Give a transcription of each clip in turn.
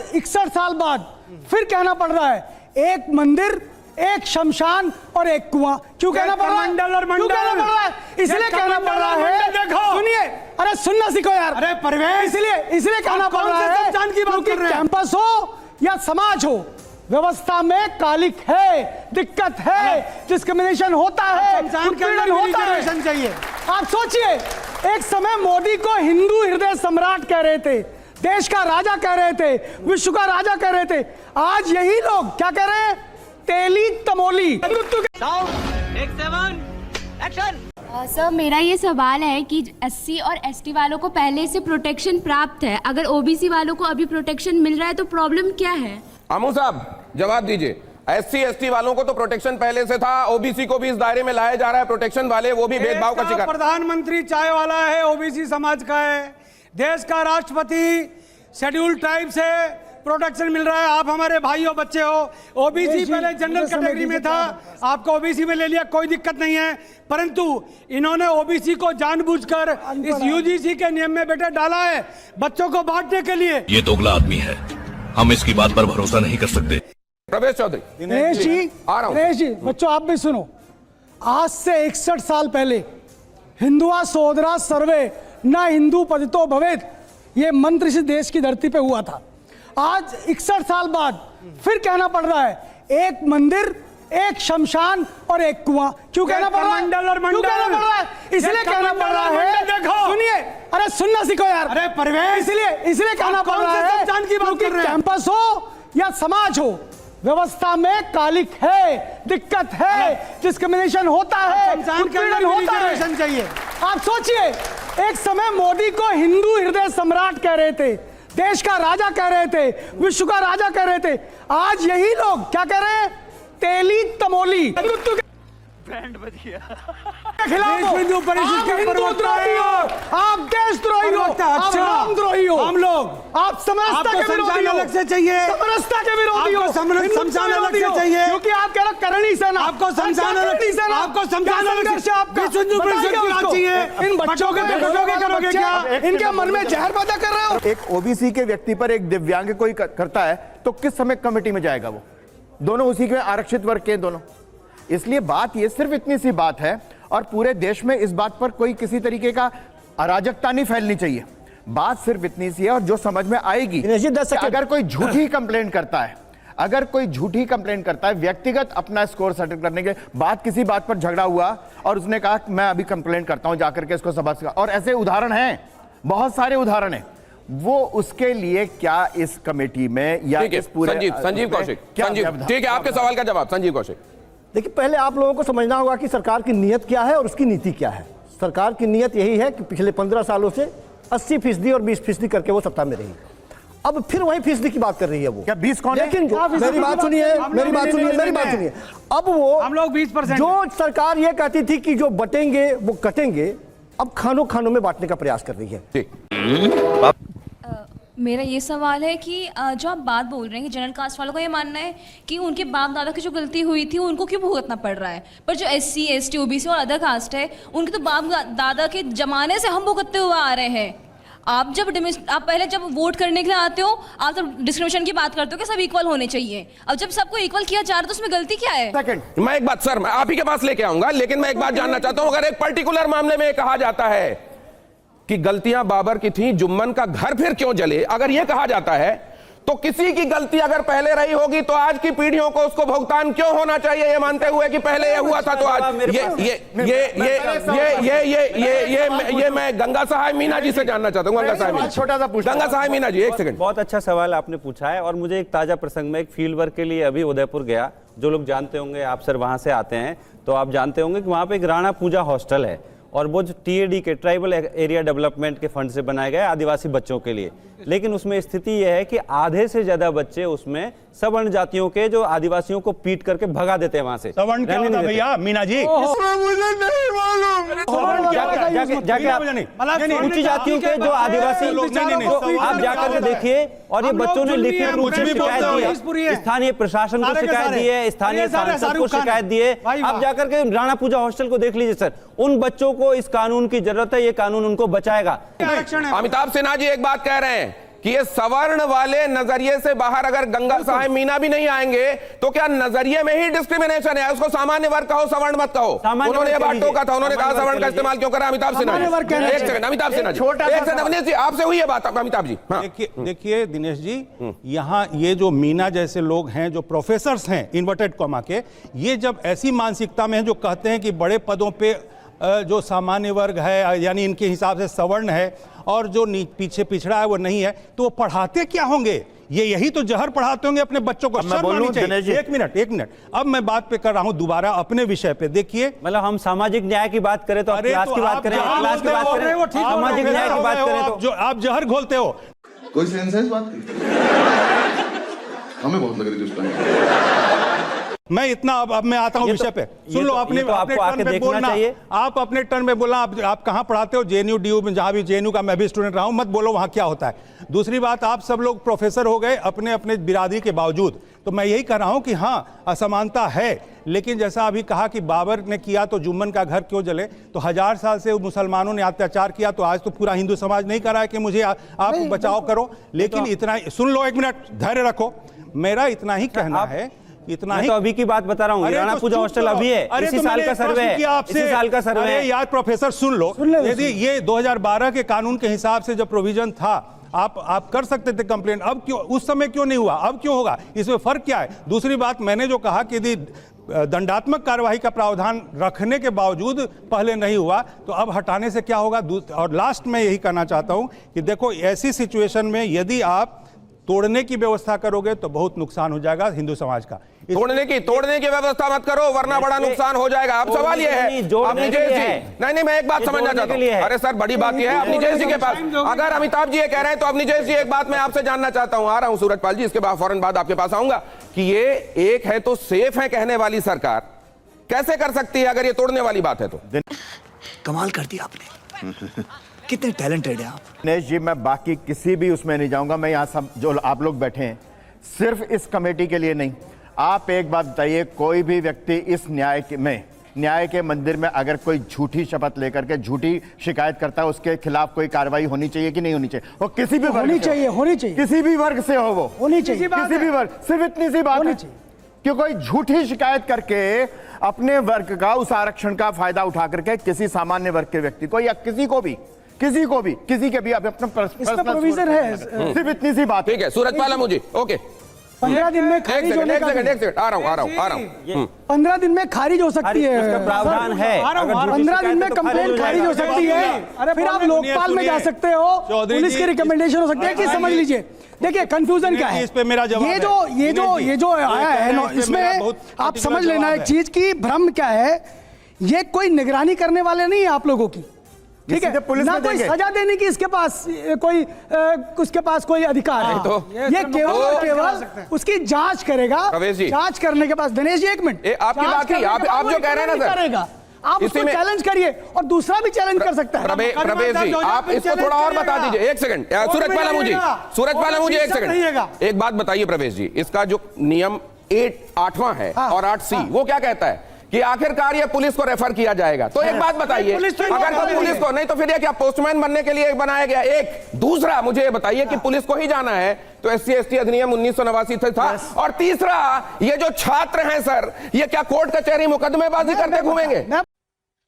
आज 61 साल बाद फिर कहना पड़ रहा है एक मंदिर, एक शमशान और एक कुआं। क्यों कहना पड़ रहा है? क्यों कहना पड़ रहा है? इसलिए कहना पड़ रहा है, सुनिए, अरे सुनना सीखो यार। अरे परवेज, इसलिए कहना पड़ रहा है क्योंकि कैंपस हो या समाज हो, व्यवस्था में कालिक है, दिक्कत है, डिस्क्रिमिनेशन होता है, उत्पीड़न होता है। चाहिए। आप सोचिए, एक समय मोदी को हिंदू हृदय सम्राट कह रहे थे, देश का राजा कह रहे थे, विश्व का राजा कह रहे थे। आज यही लोग क्या कह रहे हैं? तेली तमोली। सर, मेरा ये सवाल है कि एससी और एसटी वालों को पहले से प्रोटेक्शन प्राप्त है, अगर ओबीसी वालों को अभी प्रोटेक्शन मिल रहा है तो प्रॉब्लम क्या है? आमू साहब जवाब दीजिए। एससी एसटी वालों को तो प्रोटेक्शन पहले से था, ओबीसी को भी इस दायरे में लाया जा रहा है। प्रोटेक्शन वाले वो भी भेदभाव का शिकार। प्रधानमंत्री चाय वाला है, ओबीसी समाज का है। देश का राष्ट्रपति शेड्यूल ट्राइब से प्रोटेक्शन मिल रहा है। आप हमारे भाई हो, बच्चे हो। ओबीसी पहले जनरल कैटेगरी में था, आपको ओबीसी में ले लिया, कोई दिक्कत नहीं है। परंतु इन्होंने ओबीसी को जानबूझकर इस यूजीसी के नियम में बेटे डाला है बच्चों को बांटने के लिए। ये दोगला आदमी है, हम इसकी बात पर भरोसा नहीं कर सकते। प्रवेश चौधरी। दिनेश जी, बच्चों आप भी सुनो। आज से 61 साल पहले हिंदुआ सोदरा सर्वे न हिंदू पतितो भवेत, ये मंत्र इस देश की धरती पे हुआ था। आज 61 साल बाद फिर कहना पड़ रहा है एक मंदिर, एक शमशान और एक कुआं। क्यों कहना पड़ रहा है? क्यों कहना पड़ रहा है? इसलिए कहना पड़ रहा है, सुनिए, अरे सुनना सीखो यार। अरे परवेज, इसलिए कहना पड़ रहा है क्योंकि कैंपस हो या समाज हो, व्यवस्था में कालिक है, दिक्कत है, डिस्क्रिमिनेशन होता है, उत्पीड़न होता है। चाहिए। आप सोचिए, एक समय मोदी को हिंदू हृदय सम्राट कह रहे थे, देश का राजा कह रहे थे, विश्व का राजा कह रहे थे। आज यही लोग क्या कह रहे हैं? तेली तमोली। ब्रांड बच गया। हिंदू परिषद के हिंदुद्रोही हो, आप देशद्रोही हो, आप रामद्रोही हो। हम लोग आप समरसता के विरोधी हो, अलग से चाहिए, समरसता के विरोधी हो, शमशान अलग से चाहिए, क्योंकि आप कह रहे करणी सेना, आपको शमशान अलग से, आपको शमशान अलग से, आपको हिंदू परिषद की बात चाहिए। इन बच्चों के करोगे क्या? इनके मन में जहर पैदा कर रहे हो। एक ओबीसी के व्यक्ति पर एक दिव्यांग कोई करता है तो किस समय कमेटी में जाएगा? वो दोनों उसी के आरक्षित वर्ग के दोनों। इसलिए बात ये सिर्फ इतनी सी बात है, और पूरे देश में इस बात पर कोई किसी तरीके का अराजकता नहीं फैलनी चाहिए। बात सिर्फ इतनी सी है, और जो समझ में आएगी कि अगर कोई झूठी कंप्लेन करता है, अगर कोई झूठी कंप्लेन करता है व्यक्तिगत अपना स्कोर सेटल करने के बाद, किसी बात पर झगड़ा हुआ और उसने कहा मैं अभी कंप्लेन करता हूं जाकर के इसको सभा से, और ऐसे उदाहरण हैं, बहुत सारे उदाहरण हैं, वो उसके लिए क्या इस कमेटी में या इस पूरे संजीव कौशिक, ठीक है, आपके सवाल का जवाब संजीव कौशिक। देखिए, पहले आप लोगों को समझना होगा कि सरकार की नीयत क्या है और उसकी नीति क्या है। सरकार की नीयत यही है कि पिछले 15 सालों से 80% और 20% करके वो सत्ता में रही। अब फिर वही फीसदी की बात कर रही है वो। क्या 20 कौन है? लेकिन मेरी बात सुनिए। अब वो हम लोग 20%, जो सरकार ये कहती थी कि जो बटेंगे वो कटेंगे, अब खानों में बांटने का प्रयास कर रही है। मेरा ये सवाल है कि जो आप बात बोल रहे हैं कि जनरल कास्ट वालों का ये मानना है कि उनके बाप दादा की जो गलती हुई थी उनको क्यों भुगतना पड़ रहा है, पर जो एससी एसटी ओबीसी और अदर कास्ट है उनके तो बाप दादा के जमाने से हम भुगतते हुए आ रहे हैं। आप पहले जब वोट करने के लिए आते हो, आप तो डिस्क्रिमिनेशन की बात करते हो कि सब इक्वल होने चाहिए। अब जब सबको इक्वल किया जा रहा है तो उसमें गलती क्या है? मैं एक बात, सर मैं आप ही के पास लेके आऊंगा, लेकिन मैं एक बात जानना चाहता हूं। अगर एक पर्टिकुलर मामले में कहा जाता है कि गलतियां बाबर की थी, जुम्मन का घर फिर क्यों जले, अगर यह कहा जाता है तो किसी की गलती अगर पहले रही होगी तो आज की पीढ़ियों को उसको भुगतान क्यों होना चाहिए, ये मानते हुए कि पहले ये हुआ था तो आज ये मैं गंगा सहाय मीना जी से जानना चाहता हूं। गंगा सहाय मीना जी, एक सेकंड। बहुत अच्छा सवाल आपने पूछा है, और मुझे एक ताजा प्रसंग में, एक फील्ड वर्क के लिए अभी उदयपुर गया। जो लोग जानते होंगे, आप सर वहां से आते हैं तो आप जानते होंगे कि वहां पे एक राणा पूजा हॉस्टल है, और वो जो टीएडी के ट्राइबल एरिया डेवलपमेंट के फंड से बनाया गया है आदिवासी बच्चों के लिए। लेकिन उसमें स्थिति यह है कि आधे से ज्यादा बच्चे उसमें सवर्ण जातियों के, जो आदिवासियों को पीट करके भगा देते हैं वहां से। सवर्ण क्या होता है भैया मीना जी? मुझे नहीं मालूम। ऊंची जातियों के जो आदिवासी, आप जाकर के देखिए, और ये बच्चों ने लिखित रूप से शिकायत दी है, स्थानीय प्रशासन को शिकायत दी है, स्थानीय सांसद को शिकायत दी है। आप जाकर के राणा पूजा हॉस्टल को देख लीजिए सर, उन बच्चों को इस कानून की जरूरत है, ये कानून उनको बचाएगा। अमिताभ सिन्हा जी एक बात कह रहे हैं कि ये सवर्ण वाले नजरिए से बाहर अगर गंगा साहेब मीना भी नहीं आएंगे तो क्या नजरिए में ही डिस्क्रिमिनेशन है? उसको सामान्य वर्ग कहो, सवर्ण मत कहो। उन्होंने ये बात टोका था, उन्होंने कहा सवर्ण का इस्तेमाल क्यों करा अमिताभ सिन्हा ने। एक सेकंड अमिताभ सिन्हा जी, एक सेकंड अवनीश जी, आपसे हुई है बात अमिताभ जी। हाँ। देखिए दिनेश जी, यहाँ ये जो मीना जैसे लोग हैं, जो प्रोफेसर्स हैं इन्वर्टेड कॉमा के, ये जब ऐसी मानसिकता में हैं जो कहते हैं कि बड़े पदों पे जो सामान्य वर्ग है यानी इनके हिसाब से सवर्ण है और जो पीछे पिछड़ा है वो नहीं है, तो वो पढ़ाते क्या होंगे? ये यही तो जहर पढ़ाते होंगे अपने बच्चों को। शर्म आनी चाहिए। एक मिनट अब मैं बात पे कर रहा हूं दोबारा अपने विषय पे। देखिए, मतलब हम सामाजिक न्याय की बात करें तो क्लास की बात करें, क्लास की बात करें, सामाजिक न्याय की बात करें तो जो आप जहर घोलते हो। कोई सेंस है इस बात की? हमें बहुत लग रही थी उस टाइम। मैं इतना अब मैं आता हूं विषय पे। सुन लो, अपने टर्न पे बोलना। आप अपने टर्न में बोलना। आप कहां पढ़ाते हो? जेएनयू डीयू में, जहां भी जेएनयू का मैं भी स्टूडेंट रहा हूं। मत बोलो वहां क्या होता है। दूसरी बात, आप सब लोग प्रोफेसर हो गए अपने अपने बिरादरी के बावजूद। तो मैं यही कह रहा हूं कि हाँ, असमानता है, लेकिन जैसा अभी कहा कि बाबर ने किया तो जुम्मन का घर क्यों जले, तो 1000 साल से मुसलमानों ने अत्याचार किया, तो आज तो पूरा हिंदू समाज नहीं कर रहा है कि मुझे आप बचाव करो। लेकिन इतना, सुन लो, एक मिनट धैर्य रखो। मेरा इतना ही कहना है, इतना ही। तो अभी की बात बता रहा हूँ, राणा पूजा हॉस्टल अभी है, इसी साल का सर्वे है, इसी साल का सर्वे है। यार प्रोफेसर सुन लो, यदि ये 2012 के कानून के हिसाब से जब प्रोविजन था, आप कर सकते थे कंप्लेंट। अब क्यों उस समय क्यों नहीं हुआ, अब क्यों होगा? इसमें फर्क क्या है? दूसरी बात, मैंने जो कहा कि यदि दंडात्मक कार्रवाई का प्रावधान रखने के बावजूद पहले नहीं हुआ तो अब हटाने से क्या होगा? और लास्ट में यही कहना चाहता हूं कि देखो, ऐसी सिचुएशन में यदि आप तोड़ने की व्यवस्था करोगे तो बहुत नुकसान हो जाएगा हिंदू समाज का। तोड़ने की व्यवस्था मत करो, वरना बड़ा नुकसान हो जाएगा। अब सवाल यह है, अपनी नहीं, मैं एक बात समझना चाहता हूं। अरे सर, बड़ी बात यह है, अपनी जैसी के पास अगर अमिताभ जी ये कह रहे हैं तो अपनी जैसी एक बात मैं आपसे जानना चाहता हूं। आ रहा हूं सूरजपाल जी, इसके बाद फौरन बाद आपके पास आऊंगा कि ये एक है तो सेफ है कहने वाली सरकार कैसे कर सकती है अगर ये तोड़ने वाली बात है तो? कमाल कर दिया आपने। कितने टैलेंटेड हैं आप। दिनेश जी, मैं बाकी किसी भी उसमें नहीं जाऊंगा। मैं यहाँ सब जो आप लोग बैठे हैं सिर्फ इस कमेटी के लिए नहीं। आप एक बात बताइए, कोई भी व्यक्ति इस न्याय के मंदिर में अगर कोई झूठी शपथ लेकर के झूठी शिकायत करता है, उसके खिलाफ कोई कार्रवाई होनी चाहिए कि नहीं होनी चाहिए? वो किसी भी होनी चाहिए, किसी भी वर्ग से हो, वो होनी चाहिए, किसी भी वर्ग। सिर्फ इतनी सी बात है कि कोई झूठी शिकायत करके अपने वर्ग का, उस आरक्षण का फायदा उठा करके किसी सामान्य वर्ग के व्यक्ति को या किसी के भी अपना प्रोविजन है। सिर्फ इतनी सी बात। ठीक है सूरजपाल मुझे, ओके। 15 दिन में खारिज होने का, आ रहा हूं। 15 दिन में खारिज हो सकती है, प्रावधान है। 15 दिन में कंप्लेंट खारिज हो सकती है। फिर आप लोकपाल में जा सकते हो, पुलिस की रिकमेंडेशन हो सकती है कि समझ लीजिए। देखिए कंफ्यूजन क्या है, इस पे मेरा जवाब ये जो आया है इसमें आप समझ लेना एक चीज की भ्रम क्या है। ये कोई निगरानी करने वाले नहीं है आप लोगों की, ठीक है? ना कोई सजा देने की इसके पास उसके पास कोई अधिकार है। तो ये केवल उसकी जांच करेगा। जांच करने के बाद दिनेश जी एक मिनट, आपकी बात की आप जो कह रहे हैं ना करेगा, आप उसको चैलेंज करिए और दूसरा भी चैलेंज कर सकता है। प्रवेश जी, आप इसको थोड़ा और बता दीजिए। एक सेकंड, सूरजपाल मुझे एक सेकंड, एक बात बताइए प्रवेश जी। इसका जो नियम 8वां है और 8C वो क्या कहता है कि आखिरकार ये पुलिस को रेफर किया जाएगा? तो एक बात बताइए, अगर तो पुलिस को नहीं तो फिर ये क्या पोस्टमैन बनने के लिए बनाया गया? एक दूसरा मुझे ये बताइए कि पुलिस को ही जाना है तो SC/ST अधिनियम 1989 से था। और तीसरा, ये जो छात्र हैं सर, ये क्या कोर्ट कचहरी मुकदमेबाजी करते घूमेंगे?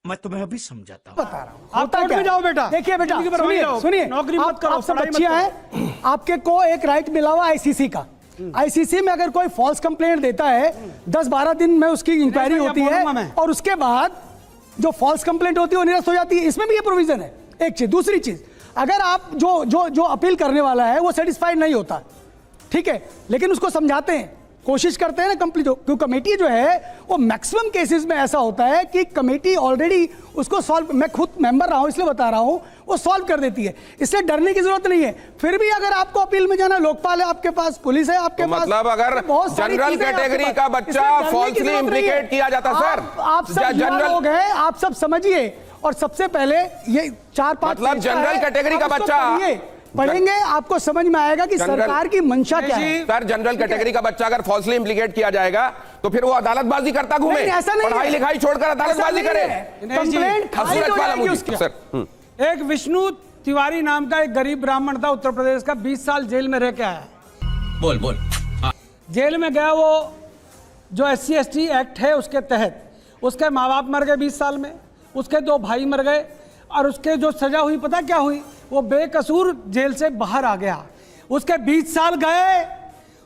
मैं तुम्हें अभी समझाता हूं। बता रहा हूं, आप कोर्ट में जाओ बेटा। देखिए बेटा, सुनिए, नौकरी मत करो, आप सब बच्चियां हैं, आपके को एक राइट मिला हुआ ICC का। ICC में अगर कोई फॉल्स कंप्लेंट देता है 10-12 दिन में उसकी इंक्वायरी होती है और उसके बाद जो फॉल्स कंप्लेंट होती है वो निरस्त हो जाती है। इसमें भी ये प्रोविजन है। एक चीज, दूसरी चीज, अगर आप जो अपील करने वाला है वो सेटिस्फाइड नहीं होता, ठीक है, लेकिन उसको समझाते हैं, कोशिश करते हैं ना कंप्लीट हो, क्योंकि कमेटी जो है वो मैक्सिमम केसेस में ऐसा होता है कि कमेटी ऑलरेडी उसको सॉल्व, मैं खुद मेंबर रहा हूं इसलिए बता रहा हूं, वो सॉल्व कर देती है, इसलिए डरने की जरूरत नहीं है। फिर भी अगर आपको अपील में जाना, लोकपाल है आपके पास, पुलिस है आपके पास, मतलब अगर जनरल कैटेगरी का बच्चा फॉल्सली इंप्लीकेट किया जाता सर, आप सब लोग हैं, आप सब समझिए। और सबसे पहले ये 4-5 मतलब जनरल कैटेगरी का बच्चा पढ़ेंगे, आपको समझ में आएगा कि सरकार की मंशा क्या है। सर, जनरल कैटेगरी का बच्चा अगर फॉल्सली इंप्लीकेट किया जाएगा तो फिर वो अदालतबाजी करता घूमे, पढ़ाई लिखाई छोड़कर अदालतबाजी करे। कंप्लेंट एक विष्णु तिवारी नाम का एक गरीब ब्राह्मण था उत्तर प्रदेश का, 20 साल जेल में रह के आया। बोल बोल। जेल में गया वो जो SC/ST एक्ट है उसके तहत, उसके माँ बाप मर गए 20 साल में, उसके 2 भाई मर गए, और उसके जो सजा हुई पता क्या हुई, वो बेकसूर जेल से बाहर आ गया। उसके 20 साल गए,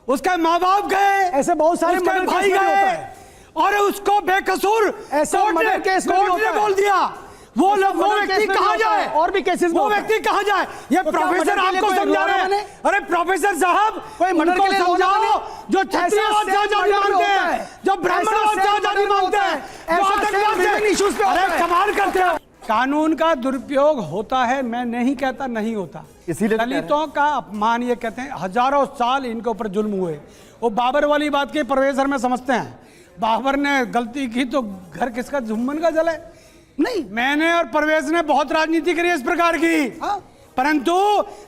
उसके माँ बाप गए, ऐसे बहुत सारे उसके मर्डर केस भाई में होता गए, है। और उसको बेकसूर ऐसा कोर्ट मर्डर केस में भी ने होता है। बोल दिया। वो व्यक्ति कहाँ जाए? और भी केसेस में वो होता है। व्यक्ति कहाँ जाए? ये तो क्या प्रोफेसर मर्डर के लिए आपको कोई समझा रहे लॉ बने? हैं? अरे प्रोफेसर साहब, कोई मर्डर उनको के लिए लॉ समझाओ बने? जो क्षत्रियवाद से आजादी मांगते हैं, जो ब्राह्मणवाद से आजादी मांगते हैं, जो आतंकवाद से, अरे कमाल करते हो। कानून का दुरुपयोग होता है, मैं नहीं कहता नहीं होता। इसीलिए दलितों का अपमान ये कहते हैं, हजारों साल इनके ऊपर जुल्म हुए। वो बाबर वाली बात के प्रोफेसर में समझते हैं, बाबर ने गलती की तो घर किसका, जुम्मन का जले? नहीं, मैंने और परवेज ने बहुत राजनीति करी इस प्रकार की, परंतु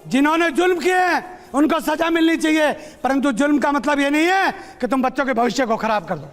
जिन्होंने जुल्म किए उनको सजा मिलनी चाहिए। परंतु जुल्म का मतलब ये नहीं है कि तुम बच्चों के भविष्य को खराब कर दो।